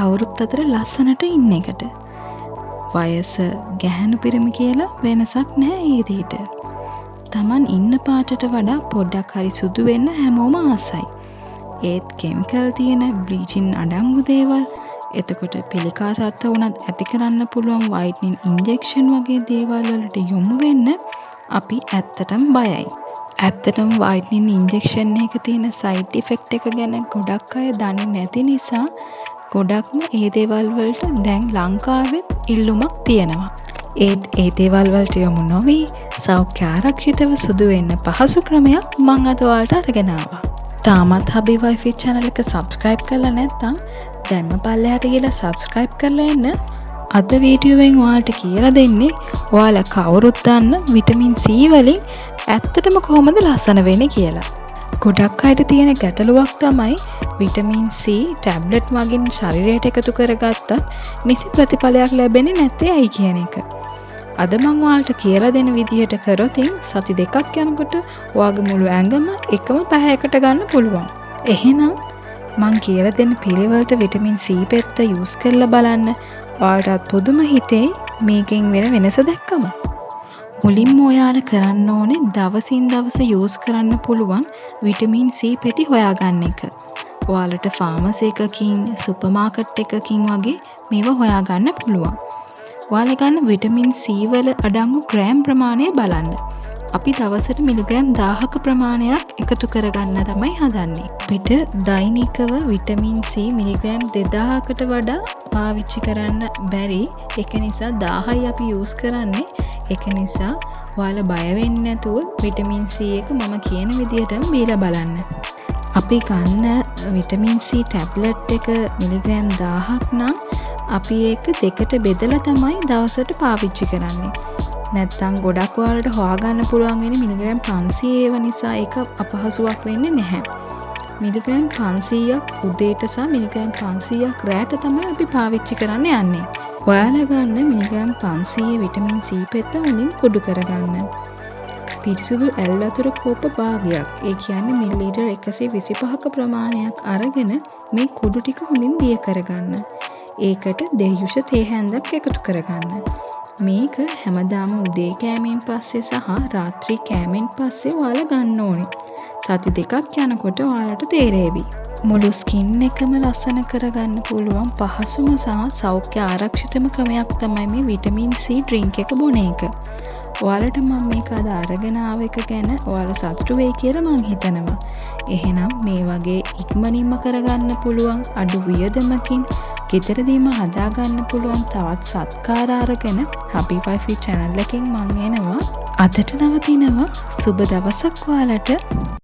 කවුරුත් අතර ලස්සනට ඉන්න එකට. වයස ගැහැණු පිරිමි කියලා වෙනසක් නැහැ ඒ දෙයට. Taman ඉන්න පාටට වඩා පොඩ්ඩක් හරි සුදු වෙන්න හැමෝම ආසයි. ඒත් කෙමිකල් තියෙන බ්ලීචින් අඩංගු දේවල්, එතකොට පිළිකා තත්ත්ව වුණත් ඇති කරන්න පුළුවන් වයිට්නින් ඉන්ජෙක්ෂන් වගේ දේවල් වලට යොමු වෙන්න අපි ඇත්තටම බයයි. ඇත්තටම වයිට්නින් ඉන්ජෙක්ෂන් එක තියෙන සයිඩ් ඉෆෙක්ට් එක ගැන ගොඩක් අය දන්නේ නැති නිසා ගොඩක්ම ඒ දේවල් වලට දැන් ලංකාවෙත් ඉල්ලුමක් තියෙනවා. ඒත් ඒ දේවල් වලට යොමු නොවි සෞඛ්‍ය ආරක්ෂිතව සුදු වෙන්න පහසු ක්‍රමයක් මම අද ඔයාලට අරගෙන ආවා. තාමත් හබි වයිෆි channel එක subscribe කරලා නැත්නම් දැන්ම පල්ලෙහාට ගිහලා subscribe කරලා එන්න. අද වීඩියෝවෙන් ඔයාලට කියලා දෙන්නේ ඔයාලා කවුරුත් දන්න විටමින් C වලින් ඇත්තටම කොහොමද ලස්සන වෙන්නේ කියලා. ගොඩක් අයට තියෙන ගැටලුවක් තමයි විටමින් C ටැබ්ලට් මගින් ශරීරයට එකතු කරගත්තත් නිසි ප්‍රතිඵලයක් ලැබෙන්නේ නැත්තේ ඇයි කියන එක. අද මම ඔයාලට කියලා දෙන විදිහට කරොතින් සති දෙකක් යනකොට ඔයාගේ මුළු ඇඟම එකම පැහැයකට ගන්න පුළුවන්. එහෙනම් මම කියලා දෙන පිළිවෙලට විටමින් C පෙත්ත යූස් කරලා බලන්න. ඔයාලටත් පුදුම හිතේ මේකෙන් වෙන වෙනස දැක්කම. මුලින්ම ඔයාලා කරන්න ඕනේ දවසින් දවස යූස් කරන්න පුළුවන් විටමින් C පෙති හොයාගන්න එක. ඔයාලට ෆාමසි එකකින්, සුපර් මාකට් එකකින් වගේ මේවා හොයාගන්න පුළුවන්. ඔයාලා ගන්න විටමින් C වල අඩංගු ග්‍රෑම් ප්‍රමාණය බලන්න. අපි දවසට මිලිග්‍රෑම් 1000ක ප්‍රමාණයක් එකතු කරගන්න තමයි හදන්නේ. අපිට දෛනිකව විටමින් C මිලිග්‍රෑම් 2000කට වඩා පාවිච්චි කරන්න බැරි. ඒක නිසා 1000යි අපි යූස් කරන්නේ. ඒක නිසා ඔයාලා බය වෙන්නේ නැතුව විටමින් C එක මම කියන විදිහටම බීලා බලන්න. අපි ගන්න විටමින් C ටැබ්ලට් එක මිලිග්‍රෑම් 1000ක් නම් අපි ඒක දෙකට බෙදලා තමයි දවසට පාවිච්චි කරන්නේ. නැත්තම් ගොඩක් ඔයාලට හොයාගන්න පුළුවන් වෙන්නේ මිලිග්‍රෑම් 500 ඒව නිසා ඒක අපහසුයක් වෙන්නේ නැහැ. මිලිග්‍රෑම් 500ක් උදේට සහ මිලිග්‍රෑම් 500ක් රැට තමයි අපි පාවිච්චි කරන්න යන්නේ. ඔයාලා ගන්න මිලිග්‍රෑම් 500 විටමින් C පෙත්ත හොඳින් කුඩු කරගන්න. පිරිසුදු ඇල් වතුර කෝප භාගයක්, ඒ කියන්නේ මිලිලීටර් 125ක ප්‍රමාණයක් අරගෙන මේ කුඩු ටික හොඳින් දිය කරගන්න. ඒකට දෙහියුෂ තේ හැන්දක් එකතු කරගන්න. මේක හැමදාම උදේ කෑමෙන් පස්සේ සහ රාත්‍රී කෑමෙන් පස්සේ ඔයාලා ගන්න ඕනේ. සති දෙකක් යනකොට ඔයාලට තේරෙවි. මුළු ස්කින් එකම ලස්සන කරගන්න පුළුවන් පහසුම සහ සෞඛ්‍ය ආරක්ෂිතම ක්‍රමයක් තමයි මේ විටමින් C ඩ්‍රින්ක් එක බොන එක. ඔයාලට මම මේක අද අරගෙන ආව එක ගැන ඔයාලා සතුටු වෙයි කියලා මං හිතනවා. එහෙනම් මේ වගේ ඉක්මනින්ම කරගන්න පුළුවන් අඩු වියදමකින් ගෙදරදීම හදාගන්න පුළුවන් තවත් සත්කාර අරගෙන හබි වයිෆි channel එකෙන් මං එනවා. අදට නවතිනවා. සුබ දවසක් ඔයාලට.